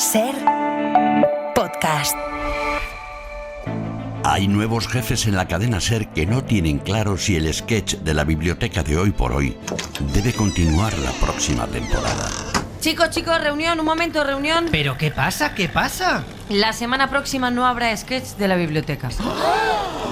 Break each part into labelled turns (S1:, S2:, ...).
S1: Ser podcast.
S2: Hay nuevos jefes en la cadena SER que no tienen claro si el sketch de la biblioteca de Hoy por Hoy debe continuar la próxima temporada.
S3: Chicos, reunión, un momento, reunión.
S4: ¿Pero qué pasa? ¿Qué pasa?
S3: La semana próxima no habrá sketch de la biblioteca.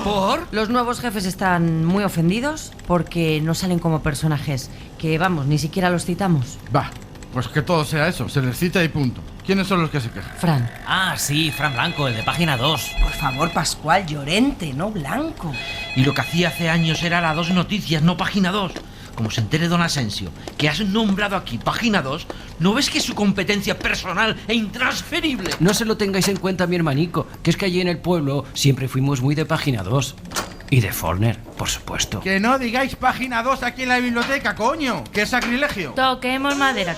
S4: ¿Por?
S3: Los nuevos jefes están muy ofendidos porque no salen como personajes, que vamos, ni siquiera los citamos.
S5: Va, pues que todo sea eso, se les cita y punto. ¿Quiénes son los que se quejan?
S3: Fran.
S4: Ah, sí, Fran Blanco, el de página 2.
S6: Por favor, Pascual, Llorente, no Blanco.
S4: Y lo que hacía hace años era la 2 Noticias, no página 2. Como se entere don Asensio, que has nombrado aquí página 2, ¿no ves que es su competencia personal e intransferible?
S7: No se lo tengáis en cuenta, mi hermanico, que es que allí en el pueblo siempre fuimos muy de página 2. Y de Forner, por supuesto.
S5: Que no digáis página 2 aquí en la biblioteca, coño. ¡Qué sacrilegio!
S8: Toquemos madera,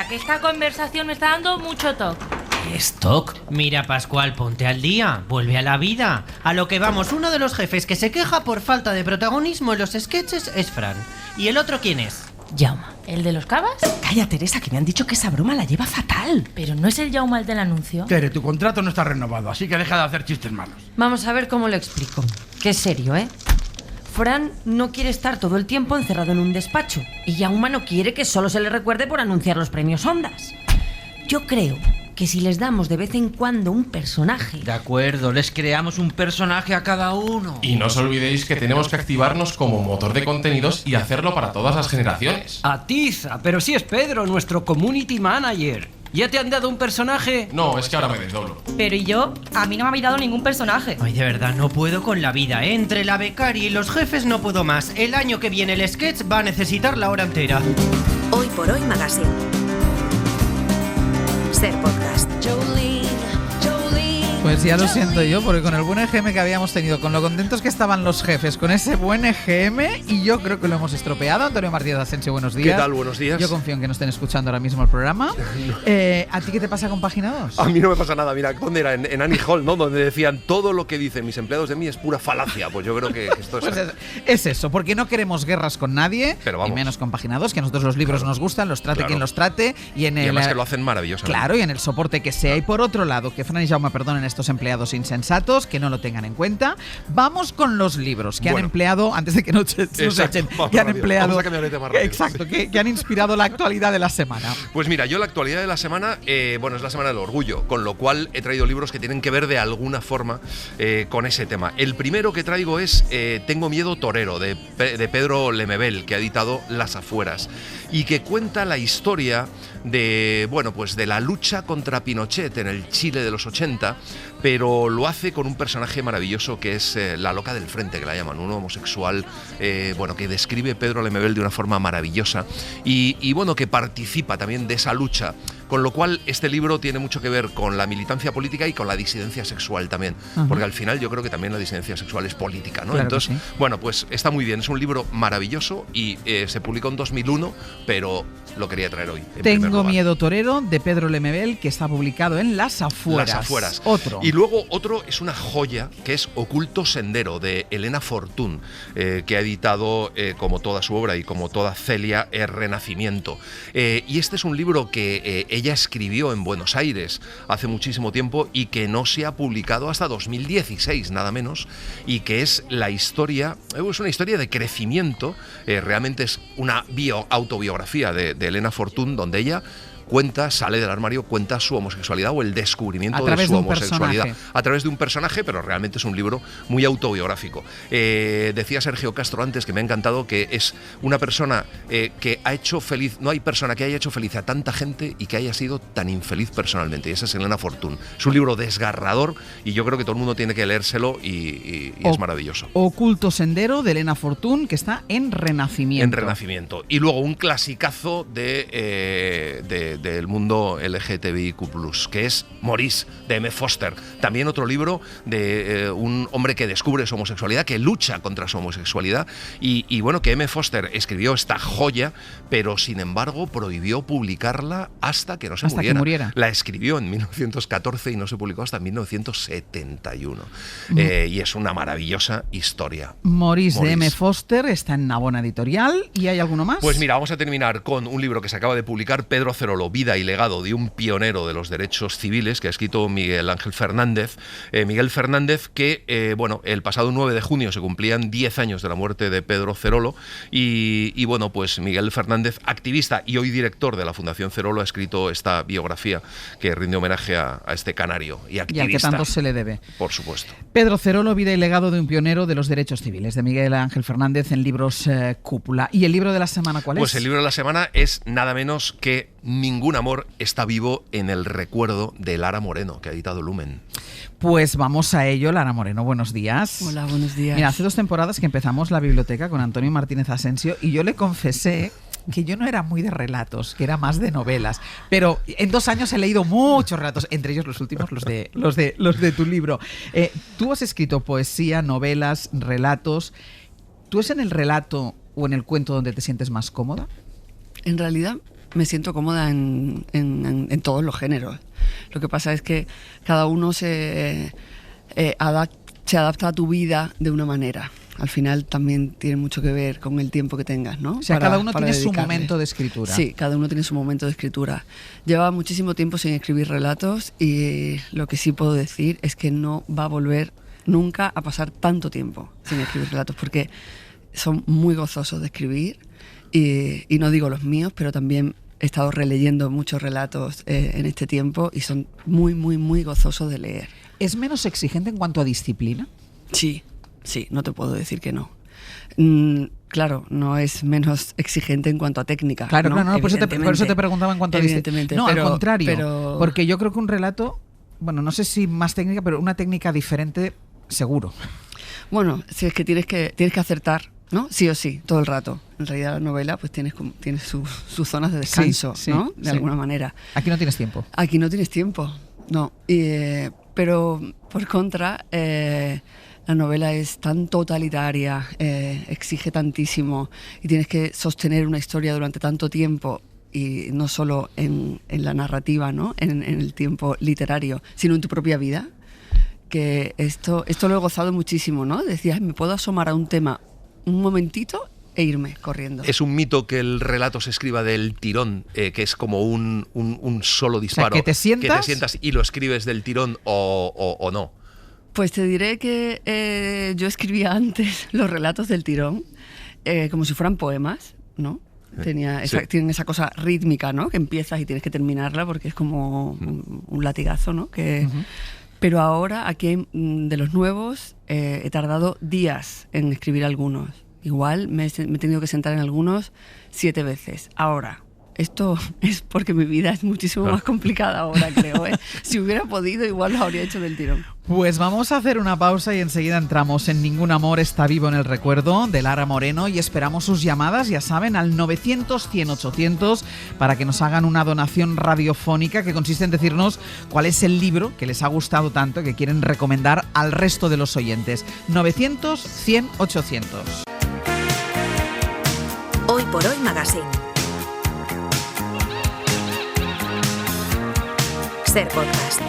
S8: que esta conversación me está dando mucho toque.
S7: ¿Stock?
S4: Mira, Pascual, ponte al día, vuelve a la vida. A lo que vamos, uno de los jefes que se queja por falta de protagonismo en los sketches es Fran. ¿Y el otro quién es?
S8: Jaume. ¿El de los cavas?
S6: Calla, Teresa, que me han dicho que esa broma la lleva fatal.
S8: Pero no es el Jaume el del anuncio.
S5: Tere, tu contrato no está renovado, así que deja de hacer chistes malos.
S3: Vamos a ver cómo lo explico. Que es serio, ¿eh? Fran no quiere estar todo el tiempo encerrado en un despacho y Jaume no quiere que solo se le recuerde por anunciar los premios Ondas. Yo creo que si les damos de vez en cuando un personaje...
S4: De acuerdo, les creamos un personaje a cada uno.
S9: Y no os olvidéis que tenemos que activarnos como motor de contenidos y hacerlo para todas las generaciones.
S7: Atiza, pero si es Pedro, nuestro community manager. ¿Ya te han dado un personaje?
S9: No, es que ahora me desdoblo.
S8: Pero ¿y yo? A mí no me habéis dado ningún personaje.
S4: Ay, de verdad, no puedo con la vida, ¿eh? Entre la becaria y los jefes no puedo más. El año que viene el sketch va a necesitar la hora entera.
S1: Hoy por Hoy Magazine. Ser podcast.
S10: Pues ya lo siento yo, porque con el buen EGM que habíamos tenido, con lo contentos que estaban los jefes con ese buen EGM, y yo creo que lo hemos estropeado. Antonio Martínez Asensio, buenos días.
S11: ¿Qué tal? Buenos días.
S10: Yo confío en que no estén escuchando ahora mismo el programa. ¿A ti qué te pasa con Página 2?
S11: A mí no me pasa nada. Mira, ¿dónde era? En Annie Hall, ¿no? Donde decían todo lo que dicen mis empleados de mí es pura falacia. Pues yo creo que esto es...
S10: Pues es eso, porque no queremos guerras con nadie, y menos con Página 2, que a nosotros los libros nos gustan, los trate quien los trate. Y
S11: además que lo hacen maravillosamente.
S10: Claro, y en el soporte que sea. Y por otro lado, que Fran y Jaume perdonen estos empleados insensatos, que no lo tengan en cuenta. Vamos con los libros que han empleado, antes de que nos echen, que han empleado.
S11: Vamos a cambiar de tema rápido.
S10: Exacto, que han inspirado la actualidad de la semana.
S11: Pues mira, yo la actualidad de la semana, es la semana del orgullo, con lo cual he traído libros que tienen que ver de alguna forma con ese tema. El primero que traigo es Tengo miedo torero, de Pedro Lemebel, que ha editado Las Afueras, y que cuenta la historia de la lucha contra Pinochet en el Chile de los 80, pero lo hace con un personaje maravilloso que es la loca del frente, que la llaman, un homosexual, que describe Pedro Lemebel de una forma maravillosa y que participa también de esa lucha, con lo cual este libro tiene mucho que ver con la militancia política y con la disidencia sexual también, porque al final yo creo que también la disidencia sexual es política, ¿no?
S10: Claro.
S11: Entonces, pues está muy bien, es un libro maravilloso y se publicó en 2001, pero lo quería traer hoy.
S10: Tengo miedo torero, de Pedro Lemebel, que está publicado en Las Afueras.
S11: Las Afueras.
S10: Otro.
S11: Y luego otro es una joya, que es Oculto Sendero, de Elena Fortún, que ha editado, como toda su obra y como toda Celia, Renacimiento. Y este es un libro que ella escribió en Buenos Aires hace muchísimo tiempo y que no se ha publicado hasta 2016, nada menos, y que es la historia, es una historia de crecimiento, realmente es una autobiografía de Elena Fortún, donde ella sale del armario, cuenta su homosexualidad o el descubrimiento de su homosexualidad a través de un personaje, pero realmente es un libro muy autobiográfico. Decía Sergio Castro antes, que me ha encantado, que es una persona que ha hecho feliz, no hay persona que haya hecho feliz a tanta gente y que haya sido tan infeliz personalmente, y esa es Elena Fortún. Es un libro desgarrador y yo creo que todo el mundo tiene que leérselo y es maravilloso.
S10: Oculto Sendero, de Elena Fortún, que está en Renacimiento.
S11: En Renacimiento. Y luego un clasicazo del mundo LGTBIQ+, que es Maurice, de M. Foster. También otro libro de un hombre que descubre su homosexualidad, que lucha contra su homosexualidad, y que M. Foster escribió esta joya, pero sin embargo prohibió publicarla hasta que no se muriera. La escribió en 1914 y no se publicó hasta 1971. Y es una maravillosa historia.
S10: Maurice de M. Foster está en Navona Editorial. ¿Y hay alguno más?
S11: Pues mira, vamos a terminar con un libro que se acaba de publicar, Pedro Cerolo, Vida y legado de un pionero de los derechos civiles que ha escrito Miguel Ángel Fernández. Miguel Fernández que, el pasado 9 de junio se cumplían 10 años de la muerte de Pedro Cerolo y bueno, pues Miguel Fernández, activista y hoy director de la Fundación Cerolo, ha escrito esta biografía que rinde homenaje a este canario y activista.
S10: Y al que tanto se le debe.
S11: Por supuesto.
S10: Pedro Cerolo, Vida y legado de un pionero de los derechos civiles, de Miguel Ángel Fernández, en Libros Cúpula. ¿Y el libro de la semana cuál es?
S11: Pues el libro de la semana es nada menos que Ningún amor está vivo en el recuerdo de Lara Moreno, que ha editado Lumen.
S10: Pues vamos a ello. Lara Moreno, buenos días.
S12: Hola, buenos días.
S10: Mira, hace 2 temporadas que empezamos la biblioteca con Antonio Martínez Asensio y yo le confesé que yo no era muy de relatos, que era más de novelas, pero en 2 años he leído muchos relatos, entre ellos los últimos, los de tu libro. Tú has escrito poesía, novelas, relatos. ¿Tú es en el relato o en el cuento donde te sientes más cómoda?
S12: En realidad me siento cómoda en todos los géneros. Lo que pasa es que cada uno se adapta a tu vida de una manera. Al final también tiene mucho que ver con el tiempo que tengas, ¿no?
S10: O sea, cada uno tiene su momento de escritura.
S12: Sí, cada uno tiene su momento de escritura. Llevaba muchísimo tiempo sin escribir relatos y lo que sí puedo decir es que no va a volver nunca a pasar tanto tiempo sin escribir relatos, porque son muy gozosos de escribir y no digo los míos, pero también he estado releyendo muchos relatos en este tiempo y son muy, muy, muy gozosos de leer.
S10: ¿Es menos exigente en cuanto a disciplina?
S12: Sí, no te puedo decir que no. Claro, no es menos exigente en cuanto a técnica.
S10: Claro,
S12: ¿no?
S10: por eso te preguntaba en cuanto a disciplina. No, al contrario, porque yo creo que un relato, bueno, no sé si más técnica, pero una técnica diferente seguro.
S12: Bueno, si es que tienes que acertar, ¿no? Sí o sí, todo el rato. En realidad la novela pues tienes sus zonas de descanso,
S10: sí,
S12: ¿no? De alguna manera.
S10: Aquí no tienes tiempo.
S12: Aquí no tienes tiempo, no. Pero por contra, la novela es tan totalitaria, exige tantísimo y tienes que sostener una historia durante tanto tiempo, y no solo en la narrativa, ¿no? En el tiempo literario, sino en tu propia vida, que esto lo he gozado muchísimo, ¿no? Decías, me puedo asomar a un tema un momentito e irme corriendo.
S11: Es un mito que el relato se escriba del tirón, que es como un solo disparo.
S10: O sea, que te sientas
S11: y lo escribes del tirón o no.
S12: Pues te diré que yo escribía antes los relatos del tirón, como si fueran poemas, ¿no? Tienen esa cosa rítmica, ¿no? Que empiezas y tienes que terminarla porque es como un latigazo, ¿no? Pero ahora, aquí de los nuevos, he tardado días en escribir algunos. Igual me he tenido que sentar en algunos 7 veces. Ahora, esto es porque mi vida es muchísimo más complicada ahora, creo, ¿eh? Si hubiera podido, igual lo habría hecho del tirón.
S10: Pues vamos a hacer una pausa y enseguida entramos en Ningún amor está vivo en el recuerdo, de Lara Moreno, y esperamos sus llamadas, ya saben, al 900-100-800 para que nos hagan una donación radiofónica que consiste en decirnos cuál es el libro que les ha gustado tanto, que quieren recomendar al resto de los oyentes. 900-100-800.
S1: Hoy por Hoy Magazine. Ser Podcast.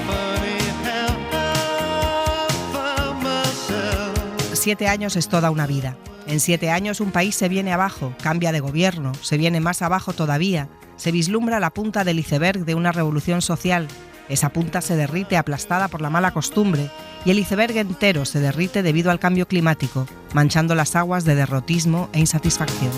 S13: 7 años es toda una vida. En 7 años un país se viene abajo, cambia de gobierno, se viene más abajo todavía. Se vislumbra la punta del iceberg de una revolución social. Esa punta se derrite aplastada por la mala costumbre y el iceberg entero se derrite debido al cambio climático, manchando las aguas de derrotismo e insatisfacción.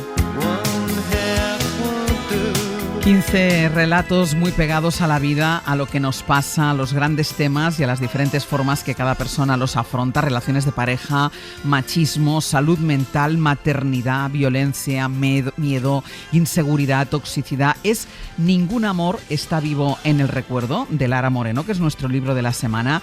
S10: 15 relatos muy pegados a la vida, a lo que nos pasa, a los grandes temas y a las diferentes formas que cada persona los afronta: relaciones de pareja, machismo, salud mental, maternidad, violencia, miedo, inseguridad, toxicidad. Es Ningún amor está vivo en el recuerdo, de Lara Moreno, que es nuestro libro de la semana.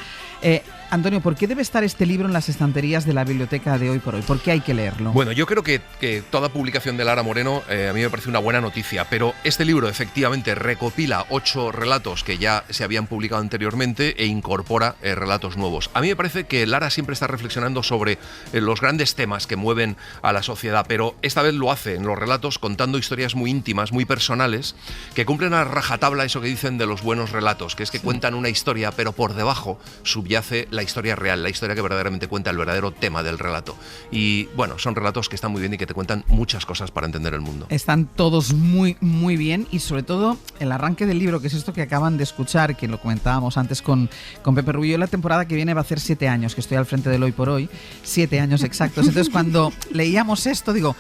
S10: Antonio, ¿por qué debe estar este libro en las estanterías de la biblioteca de Hoy por Hoy? ¿Por qué hay que leerlo?
S11: Bueno, yo creo que toda publicación de Lara Moreno a mí me parece una buena noticia, pero este libro efectivamente recopila 8 relatos que ya se habían publicado anteriormente e incorpora relatos nuevos. A mí me parece que Lara siempre está reflexionando sobre los grandes temas que mueven a la sociedad, pero esta vez lo hace en los relatos contando historias muy íntimas, muy personales, que cumplen a rajatabla eso que dicen de los buenos relatos, que es que cuentan una historia, pero por debajo subyace la la historia real, la historia que verdaderamente cuenta el verdadero tema del relato. Y bueno, son relatos que están muy bien y que te cuentan muchas cosas para entender el mundo.
S10: Están todos muy, muy bien, y sobre todo el arranque del libro, que es esto que acaban de escuchar, que lo comentábamos antes con Pepe Rubio. La temporada que viene va a hacer 7 años que estoy al frente del Hoy por Hoy, 7 años exactos. Entonces, cuando leíamos esto, digo,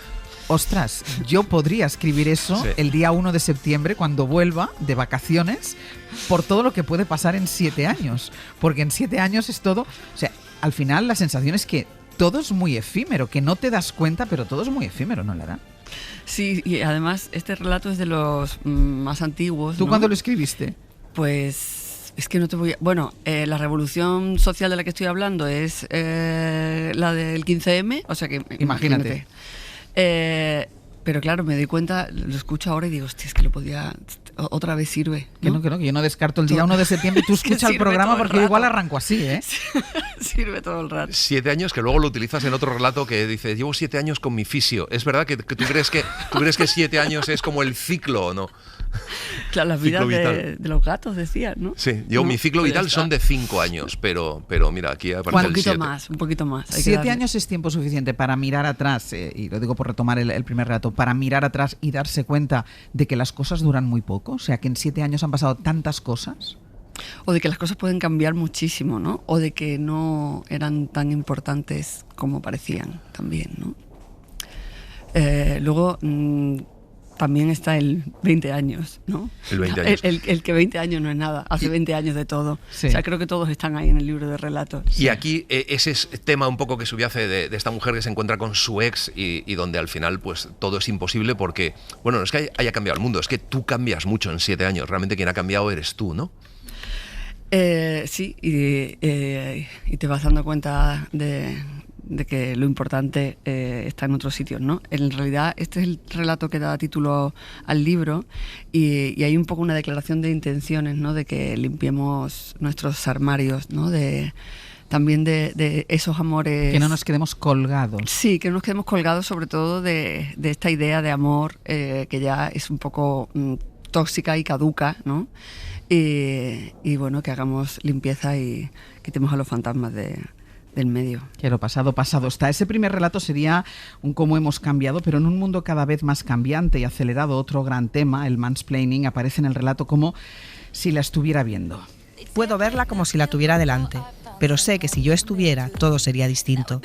S10: ostras, yo podría escribir eso el día 1 de septiembre cuando vuelva de vacaciones, por todo lo que puede pasar en 7 años. Porque en 7 años es todo... O sea, al final la sensación es que todo es muy efímero, que no te das cuenta, pero todo es muy efímero, ¿no, Lara?
S12: Sí, y además este relato es de los más antiguos.
S10: ¿Tú
S12: ¿no?
S10: cuándo lo escribiste?
S12: Pues es que no te voy a... Bueno, la revolución social de la que estoy hablando es la del 15M, o sea que...
S10: Imagínate.
S12: Pero claro, me doy cuenta, lo escucho ahora y digo, hostia, es que lo podía... Otra vez sirve, ¿no?
S10: Que yo no descarto el día 1 de septiembre. Tú escucha el programa porque yo igual arranco así, ¿eh?
S12: Sirve todo el rato.
S11: 7 años que luego lo utilizas en otro relato que dice, llevo 7 años con mi fisio. ¿Es verdad que tú crees que 7 años es como el ciclo o no?
S12: Claro, las vidas de los gatos, decías, ¿no?
S11: Sí, yo mi ciclo vital son de 5 años, pero mira, aquí aparece el 7.
S12: Un poquito más.
S10: 7 años es tiempo suficiente para mirar atrás, y lo digo por retomar el primer relato, para mirar atrás y darse cuenta de que las cosas duran muy poco, o sea, que en 7 años han pasado tantas cosas.
S12: O de que las cosas pueden cambiar muchísimo, ¿no? O de que no eran tan importantes como parecían también, ¿no? Luego... también está el 20 años, ¿no?
S11: El 20 años.
S12: El que 20 años no es nada, hace 20 años de todo.
S10: Sí.
S12: O sea, creo que todos están ahí en el libro de relatos.
S11: Y aquí ese es tema un poco que subyace de esta mujer que se encuentra con su ex y donde al final pues todo es imposible porque, bueno, no es que haya cambiado el mundo, es que tú cambias mucho en 7 años. Realmente quien ha cambiado eres tú, ¿no?
S12: Sí, y te vas dando cuenta de que lo importante está en otros sitios, ¿no? En realidad este es el relato que da título al libro y hay un poco una declaración de intenciones, ¿no? De que limpiemos nuestros armarios, ¿no? También de esos amores...
S10: Que no nos quedemos colgados.
S12: Sí, que no nos quedemos colgados sobre todo de esta idea de amor que ya es un poco tóxica y caduca, ¿no? Y bueno, que hagamos limpieza y quitemos a los fantasmas del medio.
S10: Que lo pasado está. Ese primer relato sería un cómo hemos cambiado, pero en un mundo cada vez más cambiante y acelerado. Otro gran tema, el mansplaining, aparece en el relato como si la estuviera viendo.
S13: Puedo verla como si la tuviera delante, pero sé que si yo estuviera, todo sería distinto.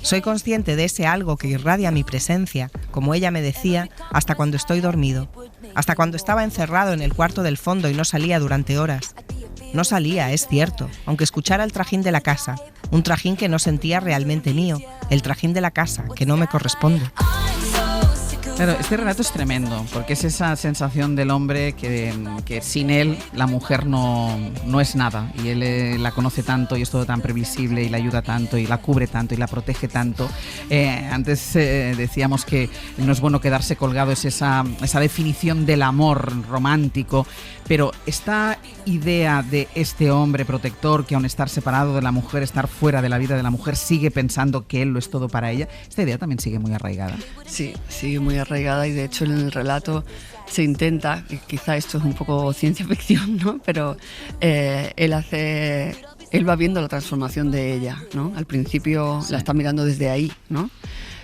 S13: Soy consciente de ese algo que irradia mi presencia, como ella me decía, hasta cuando estoy dormido, hasta cuando estaba encerrado en el cuarto del fondo y no salía durante horas. No salía, es cierto, aunque escuchara el trajín de la casa, un trajín que no sentía realmente mío, el trajín de la casa, que no me corresponde.
S10: Claro, este relato es tremendo, porque es esa sensación del hombre que sin él la mujer no es nada, y él la conoce tanto y es todo tan previsible y la ayuda tanto y la cubre tanto y la protege tanto. Antes decíamos que no es bueno quedarse colgado, es esa definición del amor romántico, pero esta idea de este hombre protector que aun estar separado de la mujer, estar fuera de la vida de la mujer, sigue pensando que él lo es todo para ella, esta idea también sigue muy arraigada.
S12: Sí, sigue muy arraigada y de hecho en el relato se intenta, y quizá esto es un poco ciencia ficción, ¿no? Pero él va viendo la transformación de ella, ¿no? Al principio la está mirando desde ahí, ¿no?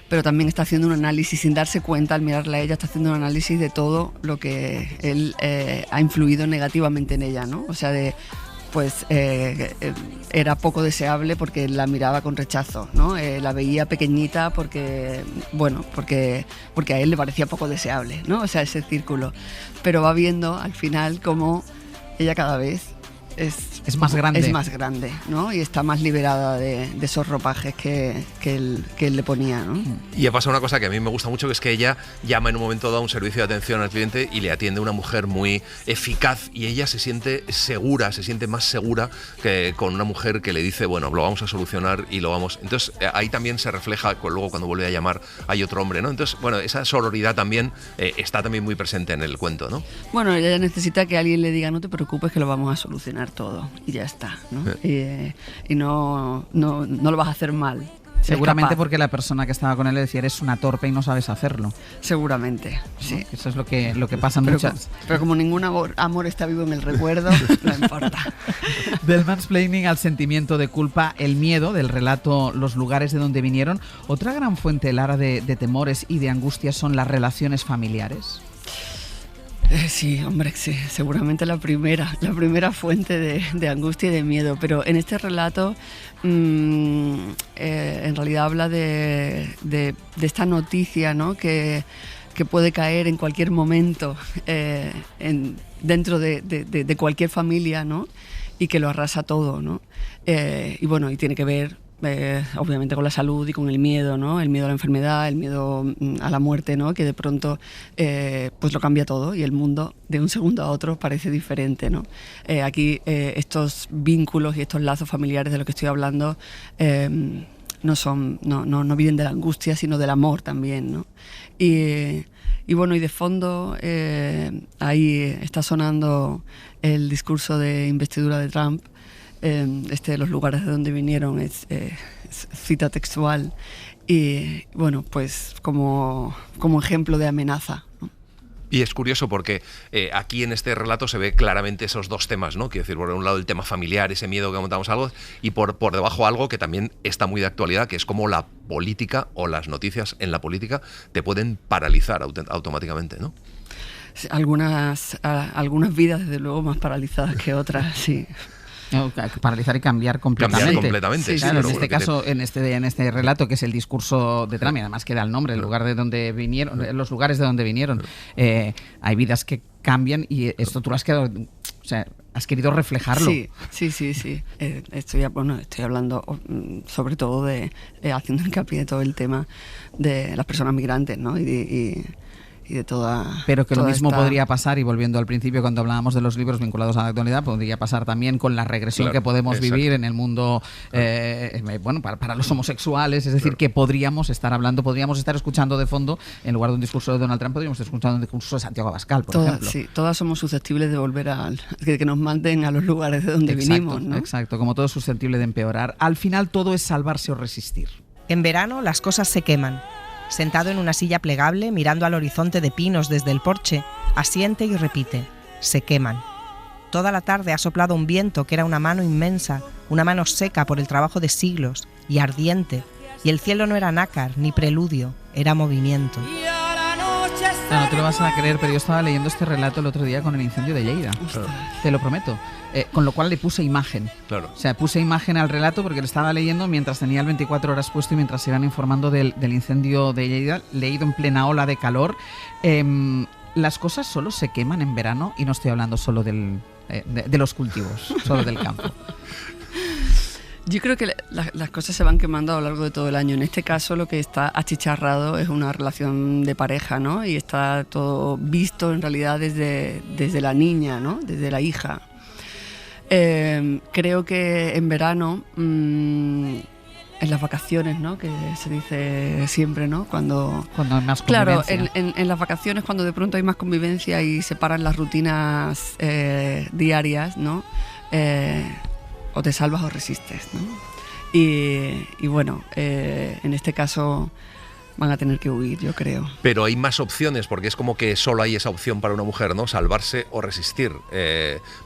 S12: Pero también está haciendo un análisis sin darse cuenta, al mirarla a ella está haciendo un análisis de todo lo que él ha influido negativamente en ella, ¿no? O sea, era poco deseable porque la miraba con rechazo, ¿no? La veía pequeñita porque a él le parecía poco deseable, ¿no? O sea, ese círculo. Pero va viendo al final cómo ella cada vez es más grande. Es más grande, ¿no? Y está más liberada de esos ropajes que él le ponía, ¿no?
S11: Y ha pasado una cosa que a mí me gusta mucho, que es que ella llama en un momento dado a un servicio de atención al cliente y le atiende una mujer muy eficaz y ella se siente segura, se siente más segura que con una mujer que le dice, bueno, lo vamos a solucionar y lo vamos... Entonces ahí también se refleja, luego cuando vuelve a llamar hay otro hombre, ¿no? Entonces, bueno, esa sororidad también está también muy presente en el cuento, ¿no?
S12: Bueno, ella necesita que alguien le diga, no te preocupes que lo vamos a solucionar todo y ya está, ¿no? Y no lo vas a hacer mal.
S10: Seguramente porque la persona que estaba con él le decía, eres una torpe y no sabes hacerlo.
S12: Seguramente, sí.
S10: Eso es lo que pasa muchas.
S12: Pero como ningún amor está vivo en el recuerdo, no importa.
S10: Del mansplaining al sentimiento de culpa, el miedo, del relato Los lugares de donde vinieron. Otra gran fuente, Lara, de temores y de angustias son las relaciones familiares.
S12: Sí, hombre, sí, seguramente la primera fuente de angustia y de miedo, pero en este relato en realidad habla de esta noticia, ¿no? que puede caer en cualquier momento dentro de cualquier familia, ¿no? Y que lo arrasa todo, ¿no? Y bueno, y tiene que ver obviamente con la salud y con el miedo, ¿no? El miedo a la enfermedad, el miedo a la muerte, ¿no? Que de pronto pues lo cambia todo y el mundo de un segundo a otro parece diferente, ¿no? Aquí estos vínculos y estos lazos familiares de los que estoy hablando no vienen de la angustia, sino del amor también, ¿no? Y bueno, y de fondo ahí está sonando el discurso de investidura de Trump. De los lugares de donde vinieron es cita textual y bueno, pues como ejemplo de amenaza, ¿no?
S11: Y es curioso porque aquí en este relato se ve claramente esos dos temas, ¿no? Quiero decir, por un lado el tema familiar, ese miedo que montamos algo, y por debajo algo que también está muy de actualidad, que es como la política o las noticias en la política te pueden paralizar automáticamente, ¿no?
S12: Algunas vidas, desde luego, más paralizadas que otras, sí.
S10: Paralizar y cambiar completamente.
S11: Cambiar completamente, sí,
S10: claro, en este caso, en este relato, que es el discurso de Trump, y además queda el nombre, el lugar de donde vinieron, los lugares de donde vinieron. Hay vidas que cambian y esto tú lo has quedado, o sea, has querido reflejarlo.
S12: Sí. Estoy hablando sobre todo haciendo hincapié de todo el tema de las personas migrantes, ¿no? Y de toda.
S10: Pero que lo mismo
S12: esta...
S10: podría pasar, y volviendo al principio cuando hablábamos de los libros vinculados a la actualidad, podría pasar también con la regresión que podemos vivir en el mundo, para los homosexuales, es decir, que podríamos estar escuchando de fondo, en lugar de un discurso de Donald Trump, podríamos estar escuchando un discurso de Santiago Abascal, por ejemplo.
S12: Sí, todas somos susceptibles de volver que nos manden a los lugares de donde vinimos, ¿no?
S10: Exacto, como todo es susceptible de empeorar. Al final todo es salvarse o resistir.
S13: En verano las cosas se queman. Sentado en una silla plegable, mirando al horizonte de pinos desde el porche, asiente y repite: se queman. Toda la tarde ha soplado un viento que era una mano inmensa, una mano seca por el trabajo de siglos, y ardiente, y el cielo no era nácar ni preludio, era movimiento.
S10: No te lo vas a creer, pero yo estaba leyendo este relato el otro día con el incendio de Lleida. Claro. Te lo prometo. Con lo cual le puse imagen.
S11: Claro.
S10: O sea, puse imagen al relato porque lo estaba leyendo mientras tenía el 24 horas puesto y mientras se iban informando del incendio de Lleida, leído en plena ola de calor. Las cosas solo se queman en verano, y no estoy hablando solo de los cultivos, solo del campo.
S12: Yo creo que las cosas se van quemando a lo largo de todo el año. En este caso lo que está achicharrado es una relación de pareja, ¿no? Y está todo visto en realidad desde la niña, ¿no? Desde la hija. Creo que en verano, en las vacaciones, ¿no? Que se dice siempre, ¿no? Cuando
S10: hay más convivencia.
S12: Claro, en las vacaciones, cuando de pronto hay más convivencia y se paran las rutinas diarias, ¿no? O te salvas o resistes, ¿no? Y bueno, en este caso van a tener que huir, yo creo.
S11: Pero hay más opciones, porque es como que solo hay esa opción para una mujer, ¿no? Salvarse o resistir.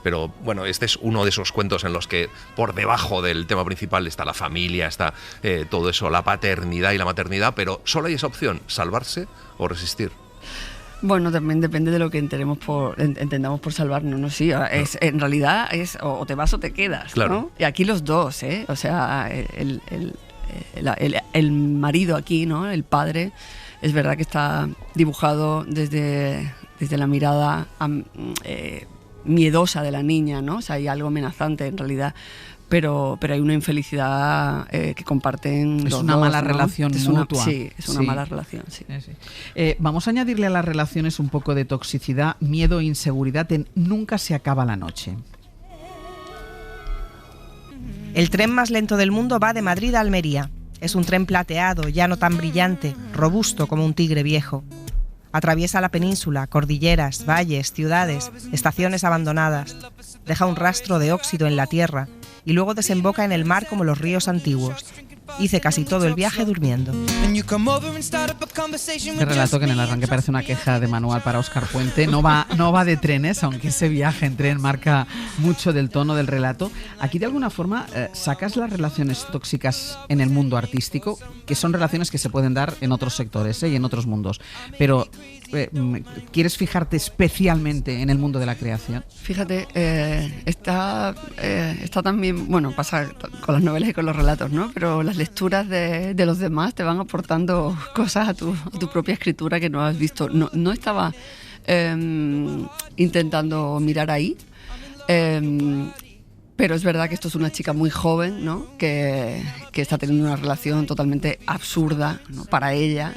S11: Pero bueno, este es uno de esos cuentos en los que por debajo del tema principal está la familia, está todo eso, la paternidad y la maternidad, pero solo hay esa opción, salvarse o resistir.
S12: Bueno, también depende de lo que entendamos por salvarnos, ¿no? Sí, en realidad es o te vas o te quedas,
S11: claro,
S12: ¿no? Y aquí los dos, ¿eh? O sea, el marido aquí, ¿no? El padre, es verdad que está dibujado desde la mirada miedosa de la niña, ¿no? O sea, hay algo amenazante en realidad. Pero hay una infelicidad que comparten los dos.
S10: Es una mala relación mutua.
S12: Sí, es una mala relación, sí.
S10: Vamos a añadirle a las relaciones un poco de toxicidad, miedo e inseguridad en Nunca se acaba la noche.
S13: El tren más lento del mundo va de Madrid a Almería. Es un tren plateado, ya no tan brillante, robusto como un tigre viejo. Atraviesa la península, cordilleras, valles, ciudades, estaciones abandonadas. Deja un rastro de óxido en la tierra y luego desemboca en el mar como los ríos antiguos. Hice casi todo el viaje durmiendo.
S10: Este relato, que en el arranque parece una queja de manual para Óscar Puente, no va de trenes, aunque ese viaje en tren marca mucho del tono del relato. Aquí, de alguna forma, sacas las relaciones tóxicas en el mundo artístico, que son relaciones que se pueden dar en otros sectores y en otros mundos. Pero ¿quieres fijarte especialmente en el mundo de la creación?
S12: Fíjate, está también, bueno, pasa con las novelas y con los relatos, ¿no? Pero las lecturas de los demás te van aportando cosas a tu propia escritura que no has visto. No estaba intentando mirar ahí, pero es verdad que esto es una chica muy joven, ¿no? Que está teniendo una relación totalmente absurda, ¿no? Para ella,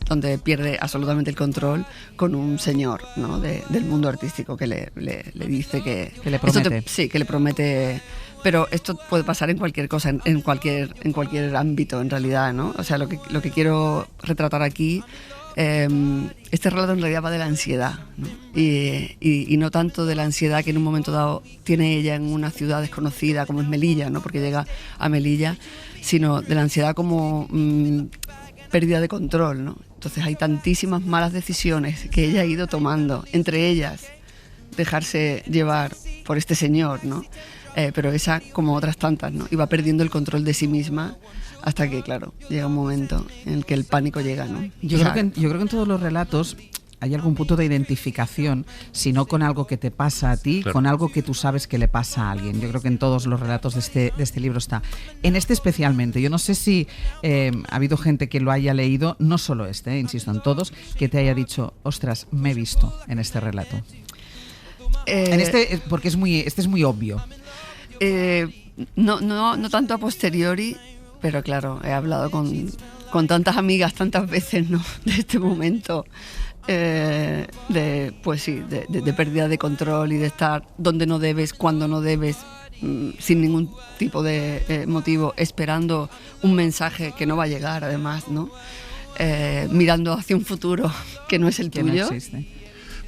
S12: donde pierde absolutamente el control con un señor, ¿no? del mundo artístico que le dice que
S10: le promete.
S12: Que le promete. Pero esto puede pasar en cualquier cosa, en cualquier ámbito, en realidad, ¿no? O sea, lo que quiero retratar aquí, este relato en realidad va de la ansiedad, ¿no? Y no tanto de la ansiedad que en un momento dado tiene ella en una ciudad desconocida como es Melilla, ¿no? Porque llega a Melilla, sino de la ansiedad como pérdida de control, ¿no? Entonces hay tantísimas malas decisiones que ella ha ido tomando, entre ellas dejarse llevar por este señor, ¿no? Pero esa, como otras tantas, ¿no? Y va perdiendo el control de sí misma hasta que, claro, llega un momento en el que el pánico llega, ¿no?
S10: Yo creo que en todos los relatos hay algún punto de identificación, si no con algo que te pasa a ti, claro, con algo que tú sabes que le pasa a alguien. Yo creo que en todos los relatos de este libro está. En este especialmente, yo no sé si ha habido gente que lo haya leído, no solo insisto, en todos, que te haya dicho, ostras, me he visto en este relato. En este, porque este es muy obvio.
S12: No tanto a posteriori, pero claro, he hablado con tantas amigas tantas veces, ¿no? De este momento de pérdida de control y de estar donde no debes, cuando no debes, sin ningún tipo de motivo, esperando un mensaje que no va a llegar, además, ¿no? Mirando hacia un futuro que no es el tuyo.
S10: No existe.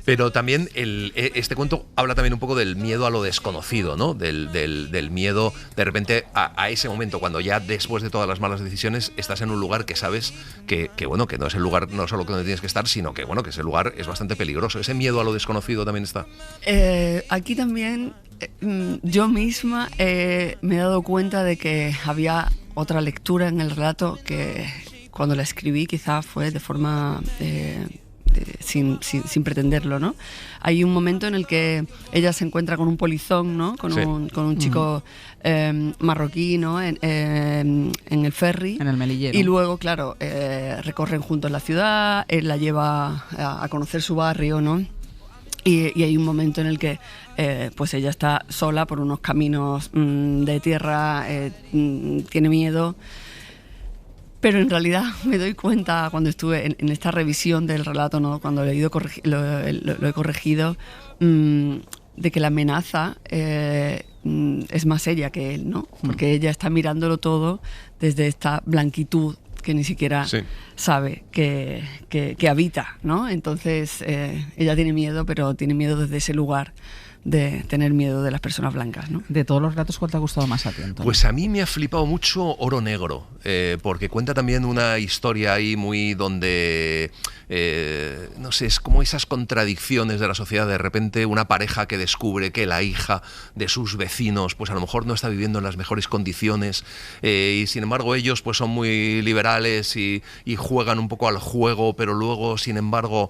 S11: Pero también este cuento habla también un poco del miedo a lo desconocido, ¿no? Del miedo de repente a ese momento, cuando ya después de todas las malas decisiones estás en un lugar que sabes que no es el lugar no solo donde tienes que estar, sino que ese lugar es bastante peligroso. Ese miedo a lo desconocido también está.
S12: Aquí también yo misma me he dado cuenta de que había otra lectura en el relato que cuando la escribí quizá fue de forma... sin pretenderlo, ¿no? Hay un momento en el que ella se encuentra con un polizón, ¿no? Con un chico marroquí, ¿no? En el ferry.
S10: En el Melillero.
S12: Y luego, claro, recorren juntos la ciudad, él la lleva a conocer su barrio, ¿no? Y hay un momento en el que pues ella está sola por unos caminos de tierra, tiene miedo. Pero en realidad me doy cuenta cuando estuve en esta revisión del relato, ¿no? Cuando lo he corregido, de que la amenaza es más seria que él, ¿no? Porque ella está mirándolo todo desde esta blanquitud que ni siquiera sabe que habita, ¿no? Entonces ella tiene miedo, pero tiene miedo desde ese lugar de tener miedo de las personas blancas, ¿no?
S10: De todos los relatos, ¿cuál te ha gustado más a ti, Antonio?
S11: Pues a mí me ha flipado mucho Oro Negro, porque cuenta también una historia ahí muy donde, no sé, es como esas contradicciones de la sociedad. De repente una pareja que descubre que la hija de sus vecinos pues a lo mejor no está viviendo en las mejores condiciones, y sin embargo ellos pues son muy liberales y juegan un poco al juego, pero luego sin embargo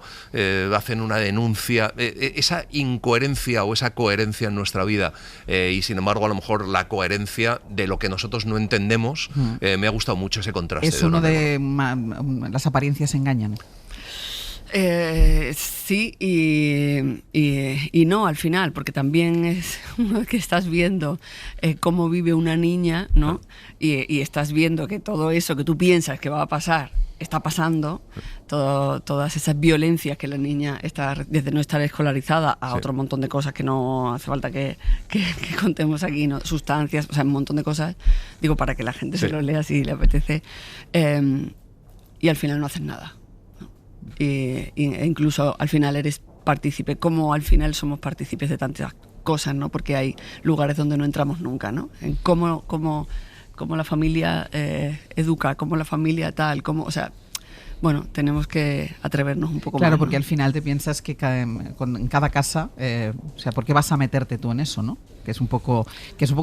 S11: hacen una denuncia. Esa incoherencia o esa coherencia en nuestra vida, y sin embargo a lo mejor la coherencia de lo que nosotros no entendemos. Me ha gustado mucho ese contraste.
S10: Es uno de las apariencias engañan.
S12: Sí y no al final, porque también es uno que estás viendo cómo vive una niña, ¿no? Y estás viendo que todo eso que tú piensas que va a pasar está pasando, todas esas violencias que la niña está, desde no estar escolarizada a otro montón de cosas que no hace falta que contemos aquí, ¿no? Sustancias, o sea, un montón de cosas, digo, para que la gente se lo lea si le apetece, y al final no haces nada, ¿no? E incluso al final eres partícipe, como al final somos partícipes de tantas cosas, ¿no? Porque hay lugares donde no entramos nunca, ¿no? En cómo cómo la familia educa, cómo la familia tal, cómo, o sea, bueno, tenemos que atrevernos un poco más.
S10: Claro, porque
S12: ¿no?
S10: al final te piensas que en cada casa, o sea, ¿por qué vas a meterte tú en eso, no? Que es un poco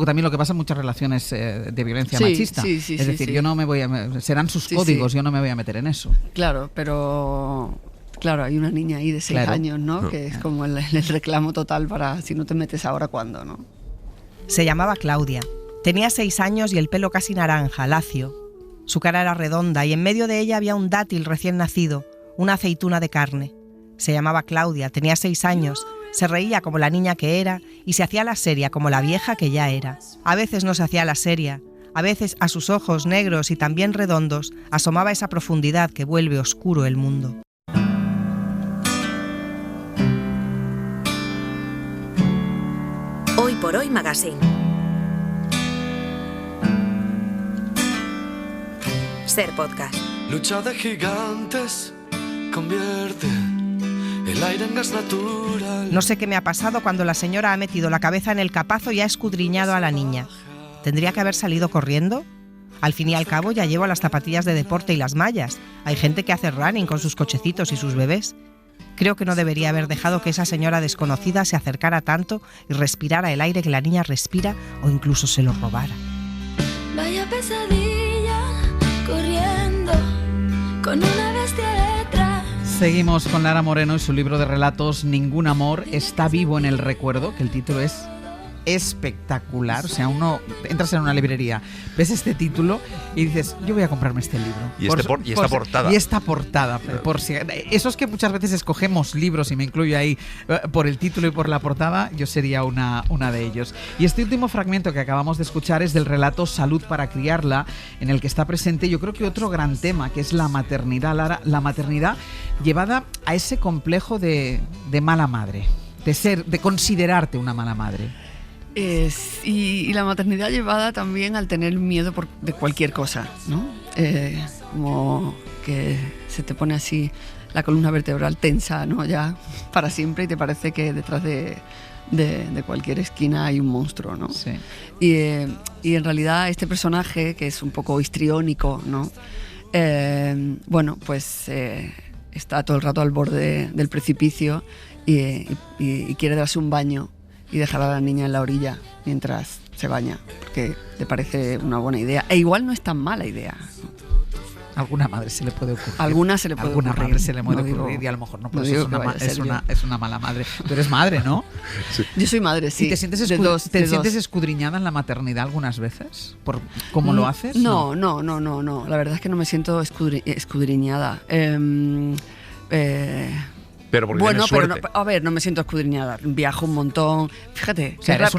S10: también lo que pasa en muchas relaciones de violencia machista.
S12: Sí,
S10: es decir, yo no me voy a... Serán sus códigos, yo no me voy a meter en eso.
S12: Claro, pero... Claro, hay una niña ahí de 6 años, ¿no? Que es como el reclamo total para si no te metes ahora, ¿cuándo, no?
S13: Se llamaba Claudia. Tenía 6 años y el pelo casi naranja, lacio. Su cara era redonda y en medio de ella había un dátil recién nacido, una aceituna de carne. Se llamaba Claudia, tenía 6 años, se reía como la niña que era y se hacía la seria como la vieja que ya era. A veces no se hacía la seria, a veces a sus ojos negros y también redondos asomaba esa profundidad que vuelve oscuro el mundo.
S1: Hoy por hoy Magazine. Ser podcast.
S14: Lucha de gigantes, convierte el aire en gas natural.
S13: No sé qué me ha pasado cuando la señora ha metido la cabeza en el capazo y ha escudriñado a la niña. ¿Tendría que haber salido corriendo? Al fin y al cabo ya llevo las zapatillas de deporte y las mallas. Hay gente que hace running con sus cochecitos y sus bebés. Creo que no debería haber dejado que esa señora desconocida se acercara tanto y respirara el aire que la niña respira o incluso se lo robara.
S15: Vaya pesadilla, corriendo con una bestia detrás.
S10: Seguimos con Lara Moreno y su libro de relatos Ningún amor está vivo en el recuerdo, que el título es espectacular. O sea, uno entras en una librería, ves este título y dices, yo voy a comprarme este libro.
S11: Y esta portada.
S10: Y esta portada. Por si, esos que muchas veces escogemos libros, y me incluyo ahí por el título y por la portada, yo sería una de ellos. Y este último fragmento que acabamos de escuchar es del relato Salud para criarla, en el que está presente yo creo que otro gran tema, que es la maternidad, Lara, la maternidad llevada a ese complejo de mala madre, de considerarte una mala madre.
S12: Y la maternidad llevada también al tener miedo de cualquier cosa, ¿no? Como que se te pone así la columna vertebral tensa, ¿no? Ya para siempre, y te parece que detrás de cualquier esquina hay un monstruo, ¿no?
S10: Sí.
S12: Y en realidad este personaje, que es un poco histriónico, ¿no? Bueno, pues está todo el rato al borde del precipicio y quiere darse un baño y dejar a la niña en la orilla mientras se baña, porque le parece una buena idea. E igual no es tan mala idea.
S10: Alguna madre se le puede ocurrir.
S12: Alguna se le puede ocurrir.
S10: Madre se le puede ocurrir
S12: digo,
S10: y a lo mejor no,
S12: no
S10: pues es una mala madre. Tú eres madre, ¿no?
S12: Sí. Yo soy madre, sí.
S10: ¿Y te sientes, sientes escudriñada en la maternidad algunas veces? ¿Por cómo lo haces?
S12: No. La verdad es que no me siento escudriñada.
S11: Pero porque
S12: bueno,
S11: tienes
S12: pero no, a ver, no me siento escudriñada. Viajo un montón. Fíjate,
S10: o sea, eres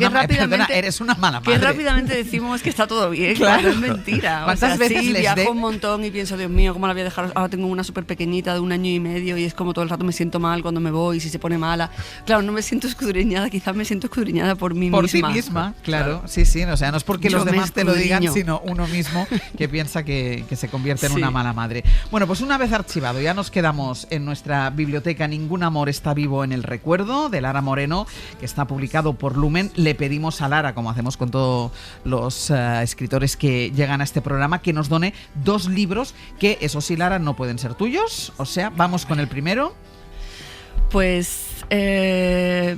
S10: una mala madre.
S12: Que rápidamente decimos que está todo bien. Claro, es mentira.
S10: ¿Cuántas veces
S12: sí,
S10: les
S12: viajo un montón y pienso, Dios mío, ¿cómo la voy a dejar? Ahora tengo una súper pequeñita de 1 año y medio y es como todo el rato me siento mal cuando me voy, si se pone mala. Claro, no me siento escudriñada, quizás me siento escudriñada por mí misma.
S10: Por ti misma, claro. Sí, o sea, no es porque los demás te lo digan, sino uno mismo que piensa que se convierte en una mala madre. Bueno, pues una vez archivado, ya nos quedamos en nuestra biblioteca Ningún amor está vivo en el recuerdo, de Lara Moreno, que está publicado por Lumen. Le pedimos a Lara, como hacemos con todos los escritores que llegan a este programa, que nos done 2 libros que, eso sí, Lara, no pueden ser tuyos. O sea, vamos con el primero.
S12: Pues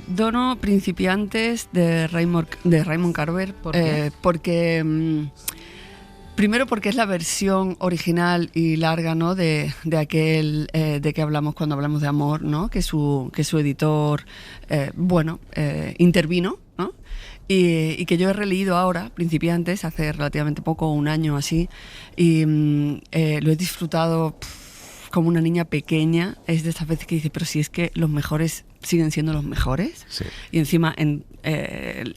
S12: dono Principiantes de Raymond Carver.
S10: ¿Por qué?
S12: Porque... Primero porque es la versión original y larga, ¿no? de aquel de que hablamos cuando hablamos de amor, ¿no? Que su editor, intervino, ¿no? Y que yo he releído ahora, Principiantes, hace relativamente poco, 1 año así, y lo he disfrutado como una niña pequeña. Es de esas veces que dice, pero si es que los mejores siguen siendo los mejores. Sí. Y encima en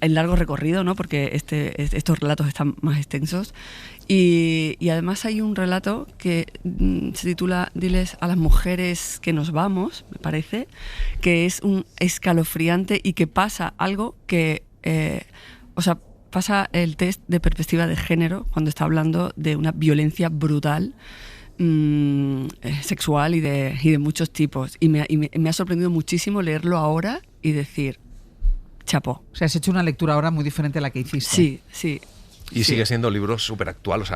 S12: largo recorrido, ¿no? Porque estos relatos están más extensos. Y además hay un relato que se titula Diles a las mujeres que nos vamos, me parece, que es un escalofriante y que pasa algo que... pasa el test de perspectiva de género cuando está hablando de una violencia brutal sexual y de muchos tipos. Y me ha sorprendido muchísimo leerlo ahora y decir, chapó.
S10: O sea, has hecho una lectura ahora muy diferente a la que hiciste.
S12: Sí.
S11: Y sigue siendo libros súper actuales,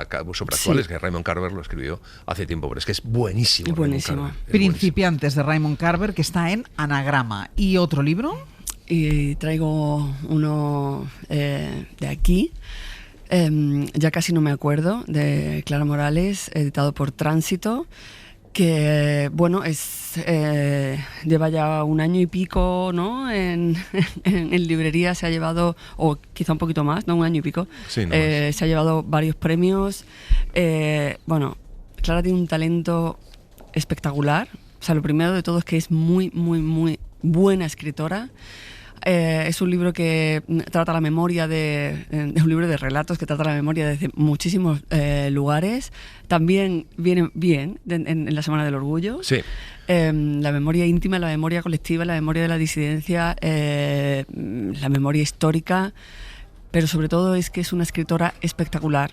S11: que Raymond Carver lo escribió hace tiempo, pero es que es buenísimo.
S12: Buenísimo.
S10: Principiantes de Raymond Carver, que está en Anagrama. ¿Y otro libro?
S12: Y traigo uno de aquí, ya casi no me acuerdo, de Clara Morales, editado por Tránsito, que bueno, lleva ya 1 año y pico, ¿no? En librería se ha llevado, o quizá un poquito más, ¿no? 1 año y pico.
S11: Sí, no
S12: se ha llevado varios premios. Bueno, Clara tiene un talento espectacular. O sea, lo primero de todo es que es muy, muy, muy buena escritora. Es un libro que trata la memoria es un libro de relatos que trata la memoria desde muchísimos lugares. También viene bien en la Semana del Orgullo.
S11: Sí.
S12: La memoria íntima, la memoria colectiva, la memoria de la disidencia, la memoria histórica, pero sobre todo es que es una escritora espectacular.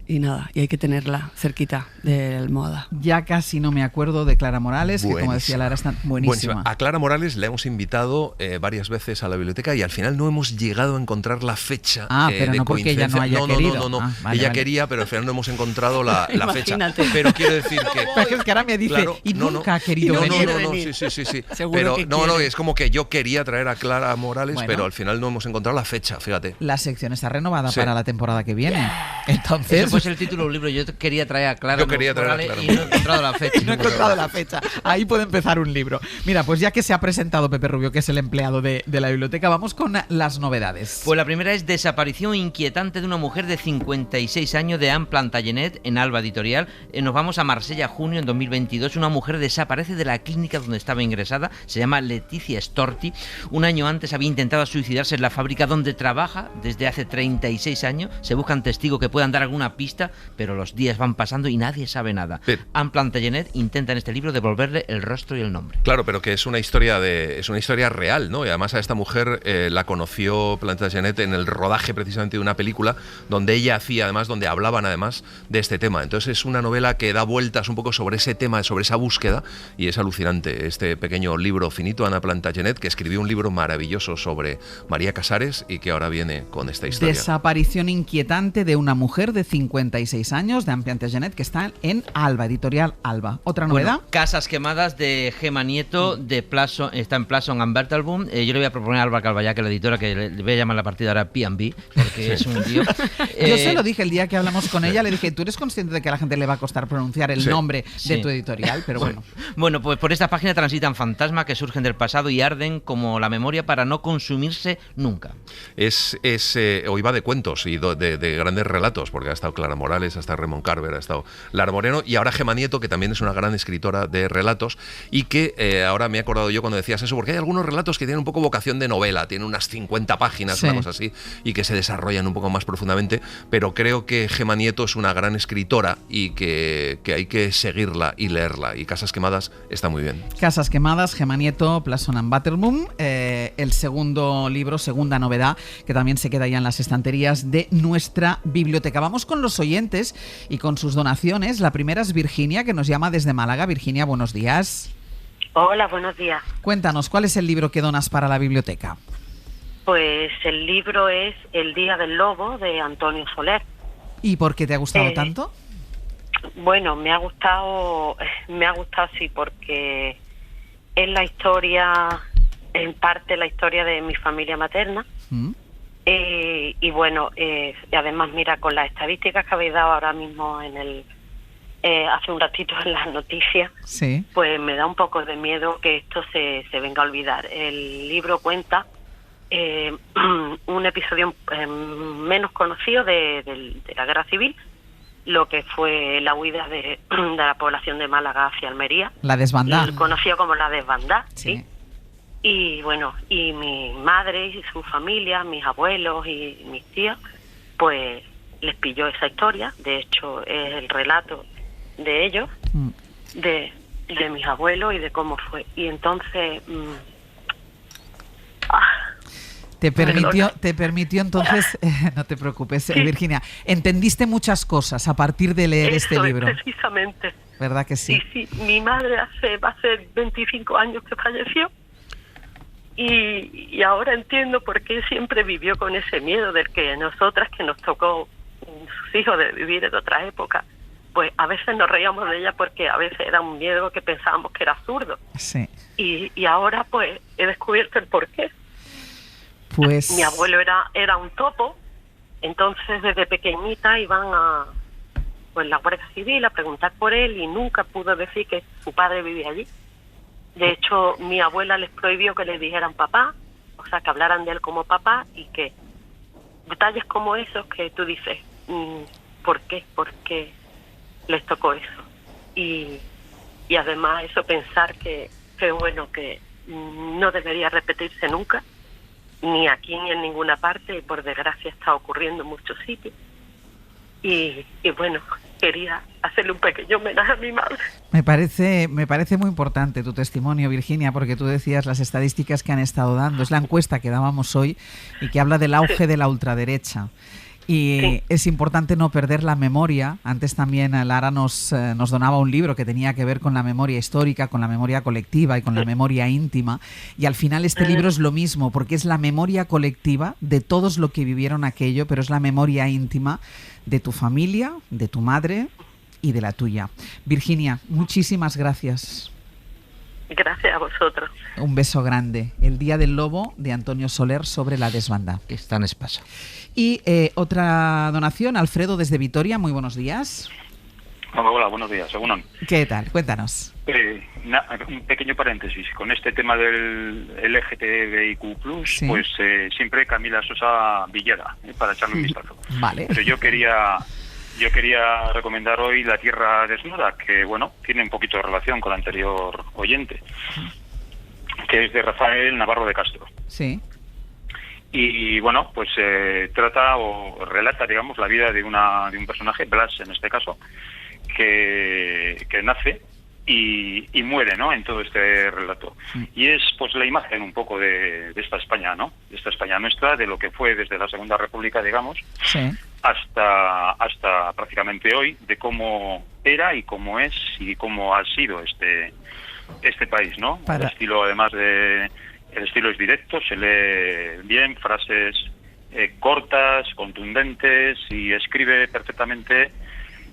S12: Y nada, y hay que tenerla cerquita de la almohada.
S10: Ya casi no me acuerdo de Clara Morales, que como decía Lara, está buenísima.
S11: A Clara Morales la hemos invitado varias veces a la biblioteca y al final no hemos llegado a encontrar la fecha
S10: pero
S11: de
S10: no porque ella
S11: coincidencia.
S10: no haya querido.
S11: No.
S10: Vale,
S11: ella
S10: vale.
S11: quería, pero al final no hemos encontrado la fecha. Pero quiero decir que...
S10: Pero es que ahora me dice,
S11: claro,
S10: y nunca ha querido venir.
S11: Sí.
S12: Seguro
S11: Pero
S12: que
S11: es como que yo quería traer a Clara Morales,
S10: Bueno.
S11: pero al final no hemos encontrado la fecha, fíjate.
S10: La sección está renovada
S11: Sí.
S10: para la temporada que viene. Entonces...
S4: Ese pues el título del libro. Yo quería traer a Clara Morales
S11: Clara
S4: y no he encontrado la fecha.
S10: No he encontrado la fecha. Ahí puede empezar un libro. Mira, pues ya que se ha presentado Pepe Rubio, que es el empleado de la biblioteca, vamos con las novedades.
S4: Pues la primera es Desaparición inquietante de una mujer de 56 años de Anne Plantagenet en Alba Editorial. Nos vamos a Marsella, junio en 2022. Una mujer desaparece de la clínica donde estaba ingresada. Se llama Leticia Storti. 1 año antes había intentado suicidarse en la fábrica donde trabaja desde hace 36 años. Se buscan testigos que puedan dar alguna pista, pero los días van pasando y nadie sabe nada. Anne Plantagenet intenta en este libro devolverle el rostro y el nombre.
S11: Claro, pero que es una historia real, ¿no? Y además a esta mujer la conoció Plantagenet en el rodaje precisamente de una película donde ella hacía, además, donde hablaban además de este tema. Entonces es una novela que da vueltas un poco sobre ese tema, sobre esa búsqueda, y es alucinante este pequeño libro finito, Anne Plantagenet, que escribió un libro maravilloso sobre María Casares y que ahora viene con esta historia.
S10: Desaparición inquietante de una mujer de 56 años de Anne Plantagenet, que está en Alba, Editorial Alba. ¿Otra novedad?
S4: Bueno, Casas quemadas de Gema Nieto, de Plason, está en Plason and Bertelboom. Yo le voy a proponer a Alba Calvallá, que la editora, que le voy a llamar la partida ahora P&B, porque es un tío.
S10: Yo se lo dije el día que hablamos con ella, le dije, tú eres consciente de que a la gente le va a costar pronunciar el nombre de tu editorial, pero bueno.
S4: Bueno, pues por esta página transitan fantasmas que surgen del pasado y arden como la memoria para no consumirse nunca.
S11: Hoy va de cuentos y de grandes relatos, porque ha estado Clara Morales, ha estado Raymond Carver, ha estado Lara Moreno y ahora Gema Nieto, que también es una gran escritora de relatos y que ahora me he acordado yo cuando decías eso, porque hay algunos relatos que tienen un poco vocación de novela, tienen unas 50 páginas, una cosa así, y que se desarrollan un poco más profundamente, pero creo que Gema Nieto es una gran escritora y que hay que seguirla y leerla, y Casas quemadas está muy bien.
S10: Casas quemadas, Gema Nieto, Plason and Bertelboom, el segundo libro, segunda novedad, que también se queda ya en las estanterías de nuestra biblioteca. Vamos con los oyentes y con sus donaciones. La primera es Virginia, que nos llama desde Málaga. Virginia, buenos días.
S16: Hola, buenos días.
S10: Cuéntanos, ¿cuál es el libro que donas para la biblioteca?
S16: Pues el libro es El Día del Lobo, de Antonio Soler.
S10: ¿Y por qué te ha gustado tanto?
S16: Bueno, me ha gustado sí, porque es la historia, en parte la historia de mi familia materna. Y bueno, además, mira, con las estadísticas que habéis dado ahora mismo hace un ratito en las noticias, pues me da un poco de miedo que esto se venga a olvidar. El libro cuenta un episodio menos conocido de la Guerra Civil, lo que fue la huida de la población de Málaga hacia Almería.
S10: La desbandada.
S16: Conocido como la desbandada, sí. Y bueno, y mi madre y su familia, mis abuelos y mis tíos, pues les pilló esa historia. De hecho, es el relato de ellos, de mis abuelos y de cómo fue. Y entonces...
S10: Te permitió entonces, no te preocupes, Virginia, entendiste muchas cosas a partir de leer este libro.
S16: Precisamente.
S10: ¿Verdad que sí?
S16: Sí, mi madre va a ser 25 años que falleció, Y ahora entiendo por qué siempre vivió con ese miedo del que nosotras, que nos tocó sus hijos de vivir en otra época, pues a veces nos reíamos de ella porque a veces era un miedo que pensábamos que era absurdo.
S10: Sí.
S16: Y ahora pues he descubierto el porqué.
S10: Pues...
S16: Mi abuelo era un topo, entonces desde pequeñita iban a pues la Guardia Civil a preguntar por él y nunca pudo decir que su padre vivía allí. De hecho, mi abuela les prohibió que le dijeran papá, o sea, que hablaran de él como papá, y que detalles como esos que tú dices, ¿por qué? ¿Por qué les tocó eso? Y además eso, pensar que bueno, que no debería repetirse nunca, ni aquí ni en ninguna parte, y por desgracia está ocurriendo en muchos sitios. Y bueno, quería hacerle un pequeño homenaje a mi madre.
S10: Me parece muy importante tu testimonio, Virginia, porque tú decías las estadísticas que han estado dando. Es la encuesta que dábamos hoy y que habla del auge de la ultraderecha. Y es importante no perder la memoria. Antes también Lara nos donaba un libro que tenía que ver con la memoria histórica, con la memoria colectiva y con la memoria íntima. Y al final este libro es lo mismo, porque es la memoria colectiva de todos los que vivieron aquello, pero es la memoria íntima de tu familia, de tu madre y de la tuya. Virginia, muchísimas gracias.
S16: Gracias a vosotros.
S10: Un beso grande. El Día del Lobo, de Antonio Soler, sobre la desbandada.
S4: Que está en Espasa.
S10: Y otra donación, Alfredo desde Vitoria, muy buenos días.
S17: Hola, buenos días, Egunon.
S10: ¿Qué tal? Cuéntanos.
S17: Un pequeño paréntesis. Con este tema del LGTBIQ+,
S10: Sí.
S17: pues siempre Camila Sosa Villera, para echarle un vistazo.
S10: Vale.
S17: Pero yo quería recomendar hoy La Tierra Desnuda, que bueno, tiene un poquito de relación con el anterior oyente, que es de Rafael Navarro de Castro.
S10: Sí.
S17: Y bueno, pues trata o relata, digamos, la vida de un personaje, Blas en este caso, que nace y muere, ¿no?, en todo este relato. Y es pues la imagen un poco de esta España, ¿no?, de esta España nuestra, de lo que fue desde la Segunda República, digamos,
S10: Sí.
S17: hasta prácticamente hoy, de cómo era y cómo es y cómo ha sido este país, ¿no? El estilo, además el estilo es directo, se lee bien, frases cortas, contundentes, y escribe perfectamente,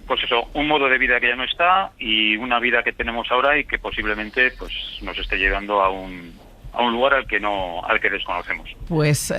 S17: pues eso, un modo de vida que ya no está y una vida que tenemos ahora y que posiblemente pues nos esté llevando a un lugar al que desconocemos.
S10: Pues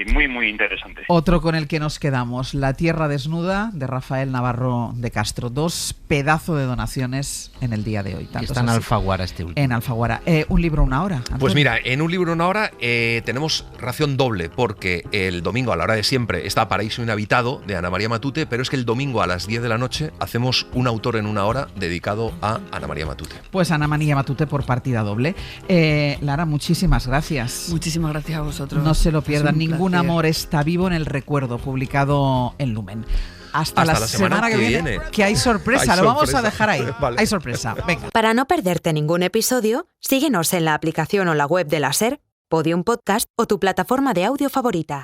S17: muy, muy interesante.
S10: otro con el que nos quedamos, La Tierra Desnuda, de Rafael Navarro de Castro. 2 pedazos de donaciones en el día de hoy.
S4: Que está en Alfaguara este último.
S10: En Alfaguara. Un libro, una hora. Antonio.
S11: Pues mira, en un libro, una hora tenemos ración doble, porque el domingo a la hora de siempre está Paraíso Inhabitado, de Ana María Matute, pero es que el domingo a las 10 de la noche hacemos un autor en una hora dedicado a Ana María Matute.
S10: Pues Ana María Matute por partida doble. Lara, muchísimas gracias.
S12: Muchísimas gracias a vosotros.
S10: No se lo pierdan.
S12: Es un
S10: Ningún
S12: placer.
S10: amor está vivo en el recuerdo, publicado en Lumen. Hasta la semana que viene, que hay sorpresa. Lo vamos a dejar ahí.
S11: Vale.
S10: Hay sorpresa. Venga.
S1: Para no perderte ningún episodio, síguenos en la aplicación o la web de la SER, Podium Podcast o tu plataforma de audio favorita.